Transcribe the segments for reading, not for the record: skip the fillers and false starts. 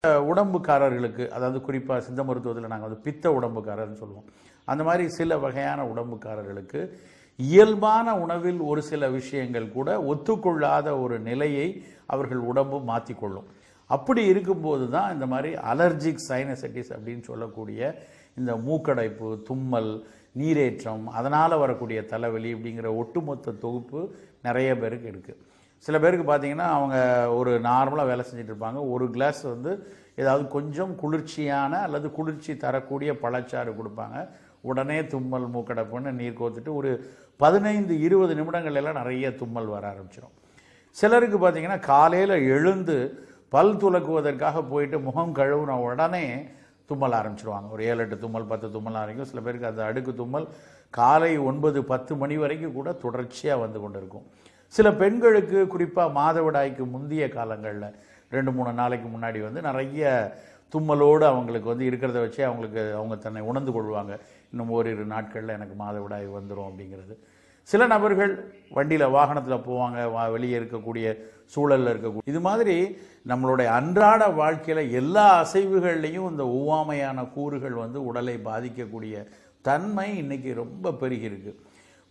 உடம்புக்காரர்களுக்கு, அதாவது குறிப்பாக சித்த மருத்துவத்தில் நாங்கள் வந்து பித்த உடம்புக்காரர்னு சொல்லுவோம். அந்த மாதிரி சில வகையான உடம்புக்காரர்களுக்கு இயல்பான உணவில் ஒரு சில விஷயங்கள் கூட ஒத்துக்கொள்ளாத ஒரு நிலையை அவர்கள் உடம்பு மாற்றிக்கொள்ளும். அப்படி இருக்கும்போது தான் இந்த மாதிரி அலர்ஜிக் சைனசைட்டிஸ் அப்படின்னு சொல்லக்கூடிய இந்த மூக்கடைப்பு, தும்மல், நீரேற்றம், அதனால் வரக்கூடிய தலைவலி இப்படிங்கிற ஒட்டுமொத்த தொகுப்பு நிறைய பேருக்கு இருக்குது. சில பேருக்கு பார்த்தீங்கன்னா அவங்க ஒரு நார்மலாக வேலை செஞ்சுட்டு இருப்பாங்க. ஒரு கிளாஸ் வந்து ஏதாவது கொஞ்சம் குளிர்ச்சியான அல்லது குளிர்ச்சி தரக்கூடிய பழச்சாறு கொடுப்பாங்க. உடனே தும்மல், மூக்கடைப்புன்னு நீர் கோத்துட்டு ஒரு 15-20 நிமிடங்கள் எல்லாம் நிறைய தும்மல் வர ஆரம்பிச்சிடும். சிலருக்கு பார்த்தீங்கன்னா காலையில் எழுந்து பல் துலக்குவதற்காக போயிட்டு முகம் கழுவுன உடனே தும்மல் ஆரம்பிச்சிருவாங்க. ஒரு 7-8 தும்மல், 10 தும்மல் ஆரம்பிக்கும். சில பேருக்கு அந்த அடுக்கு தும்மல் காலை 9-10 மணி வரைக்கும் கூட தொடர்ச்சியாக வந்து கொண்டு இருக்கும். சில பெண்களுக்கு குறிப்பாக மாதவிடாய்க்கு முந்தைய காலங்களில் 2-3 நாளைக்கு முன்னாடி வந்து நிறைய தும்மலோடு அவங்களுக்கு வந்து இருக்கிறத வச்சு அவங்க தன்னை உணர்ந்து கொள்வாங்க. இன்னும் ஓரிரு நாட்களில் எனக்கு மாதவிடாய் வந்துடும் அப்படிங்கிறது. சில நபர்கள் வண்டியில் வாகனத்தில் போவாங்க, வெளியே இருக்கக்கூடிய சூழலில் இருக்கக்கூடிய இது மாதிரி நம்மளுடைய அன்றாட வாழ்க்கையில் எல்லா அசைவுகள்லையும் இந்த ஒவ்வாமையான கூறுகள் வந்து உடலை பாதிக்கக்கூடிய தன்மை இன்னைக்கு ரொம்ப பெருகி இருக்கு.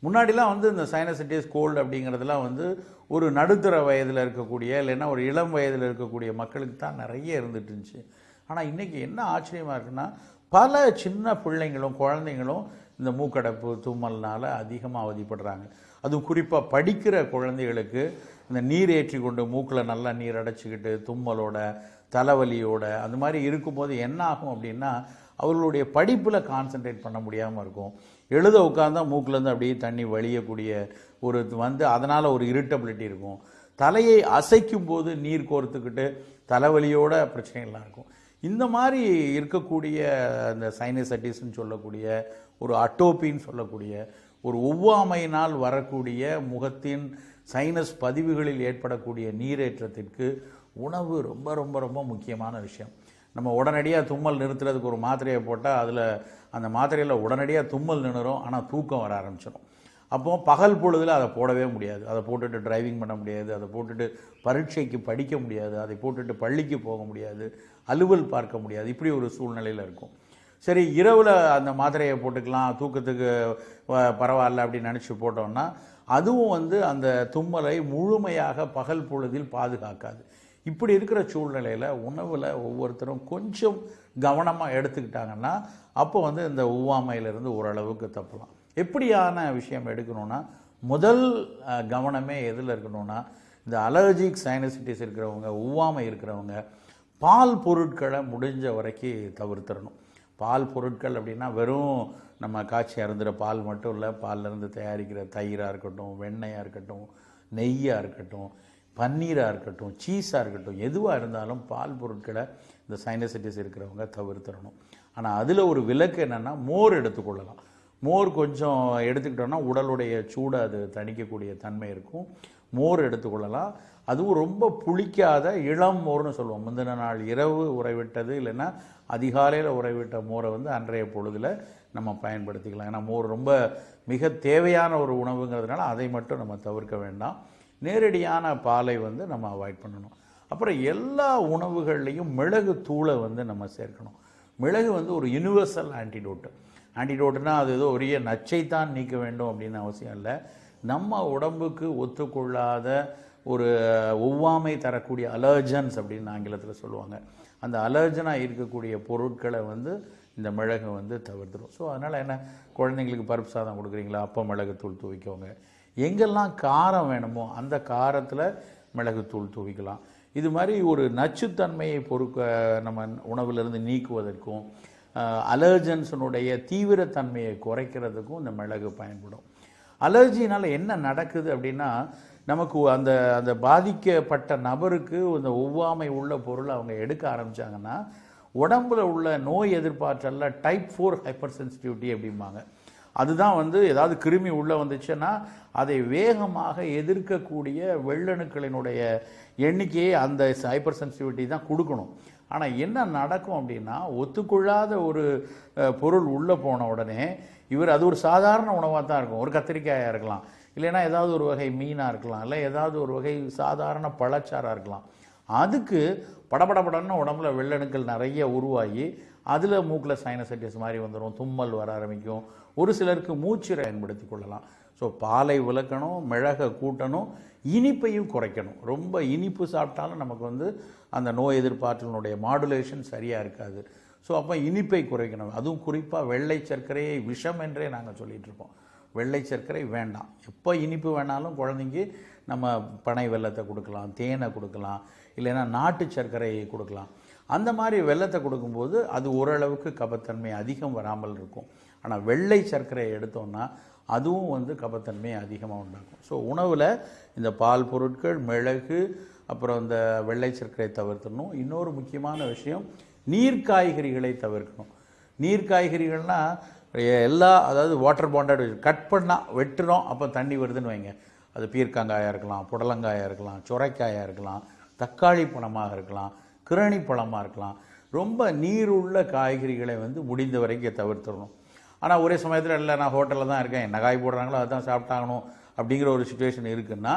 முன்னாடிலாம் வந்து இந்த சைனசைட்டிஸ், கோல்டு அப்படிங்கிறதுலாம் வந்து ஒரு நடுத்தர வயதில் இருக்கக்கூடிய இல்லைன்னா ஒரு இளம் வயதில் இருக்கக்கூடிய மக்களுக்கு தான் நிறைய இருந்துட்டு இருந்துச்சு. ஆனால் இன்றைக்கி என்ன ஆச்சரியமாக இருக்குன்னா, பல சின்ன பிள்ளைங்களும் குழந்தைங்களும் இந்த மூக்கடைப்பு, தும்மல்னால் அதிகமாக அவதிப்படுறாங்க. அதுவும் குறிப்பாக படிக்கிற குழந்தைகளுக்கு இந்த நீர் ஏற்றி கொண்டு மூக்கில் நல்லா நீர் அடைச்சிக்கிட்டு தும்மலோட, தலைவலியோட அந்த மாதிரி இருக்கும்போது என்ன ஆகும் அப்படின்னா, அவர்களுடைய படிப்பில் கான்சன்ட்ரேட் பண்ண முடியாமல் இருக்கும். எழுத உட்காந்தா மூக்கிலேருந்து அப்படியே தண்ணி வழியக்கூடிய ஒரு வந்து அதனால் ஒரு இரிட்டபிலிட்டி இருக்கும். தலையை அசைக்கும் போது நீர் கோர்த்துக்கிட்டு தலைவலியோட பிரச்சனைகள்லாம் இருக்கும். இந்த மாதிரி இருக்கக்கூடிய அந்த சைனசைட்டிஸ்ன்னு சொல்லக்கூடிய ஒரு அட்டோப்பின்னு சொல்லக்கூடிய ஒரு ஒவ்வாமையினால் வரக்கூடிய முகத்தின் சைனஸ் பதிவுகளில் ஏற்படக்கூடிய நீரேற்றத்திற்கு உணவு ரொம்ப ரொம்ப ரொம்ப முக்கியமான விஷயம். நம்ம உடனடியாக தும்மல் நிறுத்துறதுக்கு ஒரு மாத்திரையை போட்டால் அதில் அந்த மாத்திரையில் உடனடியாக தும்மல் நின்றுரும், ஆனால் தூக்கம் வர ஆரம்பிச்சிடும். அப்போது பகல் பொழுதில் அதை போடவே முடியாது. அதை போட்டுட்டு டிரைவிங் பண்ண முடியாது, அதை போட்டுட்டு பரீட்சைக்கு படிக்க முடியாது, அதை போட்டுட்டு பள்ளிக்கு போக முடியாது, அலுவல் பார்க்க முடியாது. இப்படி ஒரு சூழ்நிலையில் இருக்கும். சரி, இரவில் அந்த மாத்திரையை போட்டுக்கலாம், தூக்கத்துக்கு பரவாயில்ல அப்படின்னு நினச்சி போட்டோம்னா அதுவும் வந்து அந்த தும்மலை முழுமையாக பகல் பொழுதில் பாதுகாக்காது. இப்படி இருக்கிற சூழ்நிலையில் உணவில் ஒவ்வொருத்தரும் கொஞ்சம் கவனமாக எடுத்துக்கிட்டாங்கன்னா அப்போ வந்து இந்த ஒவ்வாமையிலிருந்து ஓரளவுக்கு தப்பலாம். எப்படியான விஷயம் எடுக்கணும்னா, முதல் கவனமே எதில் இருக்கணும்னா, இந்த அலர்ஜிக் சைனசைட்டிஸ் இருக்கிறவங்க, ஒவ்வாமை இருக்கிறவங்க பால் பொருட்களை முடிஞ்ச வரைக்கும் தவிர்த்திடணும். பால் பொருட்கள் அப்படின்னா வெறும் நம்ம காய்ச்சி அருந்துகிற பால் மட்டும் இல்லை, பால்லேருந்து தயாரிக்கிற தயிராக இருக்கட்டும், வெண்ணெயாக இருக்கட்டும், நெய்யாக இருக்கட்டும், பன்னீராக இருக்கட்டும், சீஸாக இருக்கட்டும், எதுவாக இருந்தாலும் பால் பொருட்களை இந்த சைனசைட்டிஸ் இருக்கிறவங்க தவிர்த்திடணும். ஆனால் அதில் ஒரு விலக்கு என்னென்னா, மோர் எடுத்துக்கொள்ளலாம். மோர் கொஞ்சம் எடுத்துக்கிட்டோன்னா உடலுடைய சூடை அது தணிக்கக்கூடிய தன்மை இருக்கும். மோர் எடுத்துக்கொள்ளலாம். அதுவும் ரொம்ப புளிக்காத இளம் மோர்னு சொல்லுவோம். முந்தின நாள் இரவு உறைவிட்டது இல்லைன்னா அதிகாலையில் உறைவிட்ட மோரை வந்து அன்றைய பொழுதில் நம்ம பயன்படுத்திக்கலாம். ஏன்னா மோர் ரொம்ப மிக தேவையான ஒரு உணவுங்கிறதுனால அதை மட்டும் நம்ம தவிர்க்க வேண்டாம். நேரடியான பாலை வந்து நம்ம அவாய்ட் பண்ணணும். அப்புறம் எல்லா உணவுகள்லையும் மிளகு தூளை வந்து நம்ம சேர்க்கணும். மிளகு வந்து ஒரு யூனிவர்சல் ஆன்டிடோட்டு. ஆன்டிடோட்டுனா அது ஏதோ ஒரே நச்சைத்தான் நீக்க வேண்டும் அப்படின்னு அவசியம் இல்லை. நம்ம உடம்புக்கு ஒத்துக்கொள்ளாத ஒரு ஒவ்வாமை தரக்கூடிய அலர்ஜன்ஸ் அப்படின்னு ஆங்கிலத்தில் சொல்லுவாங்க. அந்த அலர்ஜனாக இருக்கக்கூடிய பொருட்களை வந்து இந்த மிளகு வந்து தவிர்த்துடும். ஸோ அதனால் என்ன, குழந்தைங்களுக்கு பருப்பு சாதம் கொடுக்குறீங்களா, அப்போ மிளகுத்தூள் தூவிக்கோங்க. எங்கெல்லாம் காரம் வேணுமோ அந்த காரத்தில் மிளகுத்தூள் தூவிக்கலாம். இது மாதிரி ஒரு நச்சுத்தன்மையை நம்ம உணவிலிருந்து நீக்குவதற்கும் அலர்ஜன்ஸனுடைய தீவிரத்தன்மையை குறைக்கிறதுக்கும் இந்த மிளகு பயன்படும். அலர்ஜினால் என்ன நடக்குது அப்படின்னா, நமக்கு அந்த அந்த பாதிக்கப்பட்ட நபருக்கு இந்த ஒவ்வாமை உள்ள பொருளை அவங்க எடுக்க ஆரம்பித்தாங்கன்னா உடம்புல உள்ள நோய் எதிர்ப்பாற்றலில் டைப் 4 ஹைப்பர் சென்சிட்டிவிட்டி அப்படிம்பாங்க. அதுதான் வந்து ஏதாவது கிருமி உள்ளே வந்துச்சுன்னா அதை வேகமாக எதிர்க்கக்கூடிய வெள்ளணுக்களினுடைய எண்ணிக்கையை அந்த ஹைப்பர் சென்சிட்டிவிட்டி தான் கொடுக்கணும். ஆனால் என்ன நடக்கும் அப்படின்னா, ஒத்துக்கொள்ளாத ஒரு பொருள் உள்ளே போன உடனே அது ஒரு சாதாரண உணவாக தான் இருக்கும். ஒரு கத்திரிக்காயாக இருக்கலாம், இல்லைன்னா ஏதாவது ஒரு வகை மீனாக இருக்கலாம், இல்லை ஏதாவது ஒரு வகை சாதாரண பழச்சாராக இருக்கலாம். அதுக்கு படபடபடன்னு உடம்புல வெள்ளணுக்கள் நிறைய உருவாகி அதில் மூக்கில் சைனசைட்டிஸ் மாதிரி வந்துடும், தும்மல் வர ஆரம்பிக்கும். ஒரு சிலருக்கு மூச்சு பயன்படுத்தி கொள்ளலாம். ஸோ பாலை விலக்கணும், மிளகை கூட்டணும், இனிப்பையும் குறைக்கணும். ரொம்ப இனிப்பு சாப்பிட்டாலும் நமக்கு வந்து அந்த நோய் எதிர்ப்பாற்றலினுடைய மாடுலேஷன் சரியாக இருக்காது. ஸோ அப்போ இனிப்பை குறைக்கணும். அதுவும் குறிப்பாக வெள்ளை சர்க்கரையை விஷம் என்றே நாங்கள் சொல்லிகிட்டு இருக்கோம். வெள்ளை சர்க்கரை வேண்டாம். எப்போ இனிப்பு வேணாலும் குழந்தைங்க நம்ம பனை வெல்லத்தை கொடுக்கலாம், தேனை கொடுக்கலாம், இல்லைன்னா நாட்டு சர்க்கரையை கொடுக்கலாம். அந்த மாதிரி வெல்லத்தை கொடுக்கும்போது அது ஓரளவுக்கு கபத்தன்மை அதிகம் வராமல் இருக்கும். ஆனால் வெள்ளை சர்க்கரையை எடுத்தோம்னா அதுவும் வந்து கபத்தன்மை அதிகமாக உண்டாகும். ஸோ உணவில் இந்த பால் பொருட்கள், மிளகு, அப்புறம் இந்த வெள்ளை சர்க்கரை தவிர்த்துடணும். இன்னொரு முக்கியமான விஷயம், நீர்க்காய்கறிகளை தவிர்க்கணும். நீர்க்காய்கறிகள்னால் அதாவது வாட்டர் பாண்டட் கட் பண்ணால் வெட்டுறோம், அப்போ தண்ணி வருதுன்னு வைங்க. அது பீர்க்கங்காயாக இருக்கலாம், புடலங்காயாக இருக்கலாம், சுரைக்காயாக இருக்கலாம், தக்காளி பழமாக இருக்கலாம், கிரணி பழமாக இருக்கலாம். ரொம்ப நீர் உள்ள காய்கறிகளை வந்து முடிந்த வரைக்கும் தவிர்த்துடணும். ஆனால் ஒரே சமயத்தில் இல்லை நான் ஹோட்டலில் தான் இருக்கேன், என்ன காய் போடுறாங்களோ அதுதான் சாப்பிட்டாகணும் அப்படிங்கிற ஒரு சுச்சுவேஷன் இருக்குன்னா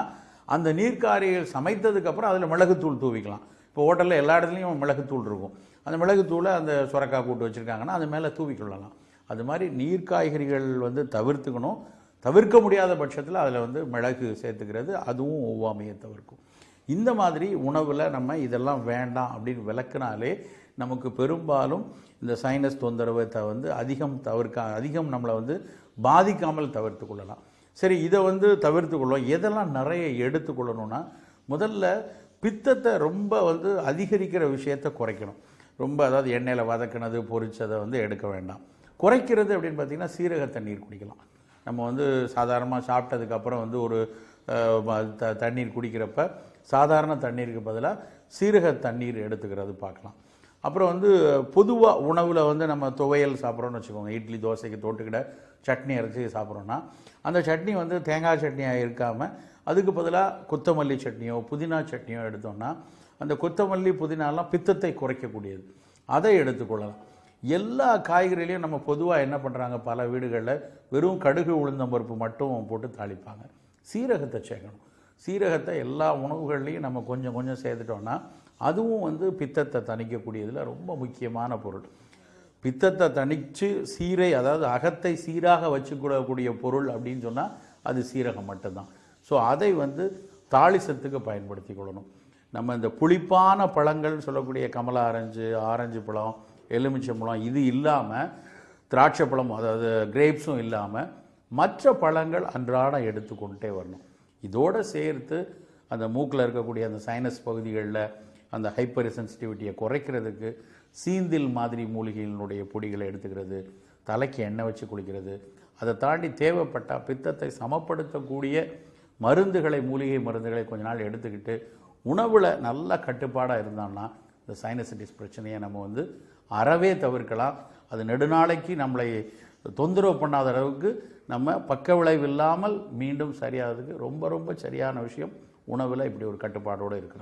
அந்த நீர்க்காய்கறிகள் சமைத்ததுக்கப்புறம் அதில் மிளகுத்தூள் தூவிக்கலாம். இப்போ ஹோட்டலில் எல்லா இடத்துலையும் மிளகுத்தூள் இருக்கும். அந்த மிளகுத்தூளை அந்த சுரக்காய் கூட்டு வச்சுருக்காங்கன்னா அது மேலே தூவிக்கொள்ளலாம். அது மாதிரி நீர்க்காய்கறிகள் வந்து தவிர்த்துக்கணும். தவிர்க்க முடியாத பட்சத்தில் அதில் வந்து மிளகு சேர்த்துக்கிறது, அதுவும் ஒவ்வாமையை தவிர்க்கும். இந்த மாதிரி உணவில் நம்ம இதெல்லாம் வேண்டாம் அப்படின்னு விளக்குனாலே நமக்கு பெரும்பாலும் இந்த சைனஸ் தொந்தரவை வந்து அதிகம் நம்மளை வந்து பாதிக்காமல் தவிர்த்து கொள்ளலாம். சரி, இதை வந்து தவிர்த்து கொள்ளும். எதெல்லாம் நிறைய எடுத்துக்கொள்ளணும்னா, முதல்ல பித்தத்தை ரொம்ப வந்து அதிகரிக்கிற விஷயத்தை குறைக்கணும். ரொம்ப அதாவது எண்ணெயில் வதக்கினது பொரிச்சதை வந்து எடுக்க வேண்டாம். குறைக்கிறது அப்படின்னு பார்த்திங்கன்னா சீரக தண்ணீர் குடிக்கலாம். நம்ம வந்து சாதாரணமாக சாப்பிட்டதுக்கப்புறம் வந்து ஒரு தண்ணீர் குடிக்கிறப்ப சாதாரண தண்ணீருக்கு பதிலாக சீரக தண்ணீர் எடுத்துக்கிறது பார்க்கலாம். அப்புறம் வந்து பொதுவாக உணவில் வந்து நம்ம துவையல் சாப்பிட்றோன்னு வச்சுக்கோங்க, இட்லி தோசைக்கு தொட்டுக்கிட சட்னி அரைச்சி சாப்பிட்றோன்னா அந்த சட்னி வந்து தேங்காய் சட்னியாக இருக்காமல் அதுக்கு பதிலாக கொத்தமல்லி சட்னியோ புதினா சட்னியோ எடுத்தோம்னா அந்த கொத்தமல்லி புதினாலாம் பித்தத்தை குறைக்கக்கூடியது, அதை எடுத்துக்கொள்ளலாம். எல்லா காய்கறிலையும் நம்ம பொதுவாக என்ன பண்ணுறாங்க, பல வீடுகளில் வெறும் கடுகு உளுந்தம்பருப்பு மட்டும் போட்டு தாளிப்பாங்க. சீரகத்தை சேர்க்கணும். சீரகத்தை எல்லா உணவுகள்லையும் நம்ம கொஞ்சம் கொஞ்சம் சேர்த்துட்டோம்னா அதுவும் வந்து பித்தத்தை தணிக்கக்கூடியதில் ரொம்ப முக்கியமான பொருள். பித்தத்தை தணித்து அதாவது அகத்தை சீராக வச்சுக்கூடக்கூடிய பொருள் அப்படின்னு சொன்னால் அது சீரகம் மட்டும்தான். ஸோ அதை வந்து தாளிசத்துக்கு பயன்படுத்தி கொள்ளணும். நம்ம இந்த புளிப்பான பழங்கள்னு சொல்லக்கூடிய கமலா ஆரஞ்சு பழம், எலுமிச்சை பழம், இது இல்லாமல் திராட்சை பழம் அதாவது கிரேப்ஸும் இல்லாமல் மற்ற பழங்கள் அன்றாடம் எடுத்துக்கொண்டே வரணும். இதோடு சேர்த்து அந்த மூக்கில் இருக்கக்கூடிய அந்த சைனஸ் பகுதிகளில் அந்த ஹைப்பர் சென்சிட்டிவிட்டியை குறைக்கிறதுக்கு சீந்தில் மாதிரி மூலிகைகளினுடைய பொடிகளை எடுத்துக்கிறது, தலைக்கு எண்ணெய் வச்சு குளிக்கிறது, அதை தாண்டி தேவைப்பட்டால் பித்தத்தை சமப்படுத்தக்கூடிய மூலிகை மருந்துகளை கொஞ்ச நாள் எடுத்துக்கிட்டு உணவில் நல்ல கட்டுப்பாடாக இருந்தான்னா இந்த சைனசிட்டிஸ் பிரச்சனையை நம்ம வந்து அறவே தவிர்க்கலாம். அது நெடுநாளைக்கு நம்மளை தொந்தரவு பண்ணாத அளவுக்கு நம்ம பக்க விளைவு இல்லாமல் மீண்டும் சரியாகிறதுக்கு ரொம்ப ரொம்ப சரியான விஷயம் உணவில் இப்படி ஒரு கட்டுப்பாடோடு இருக்கிறோம்.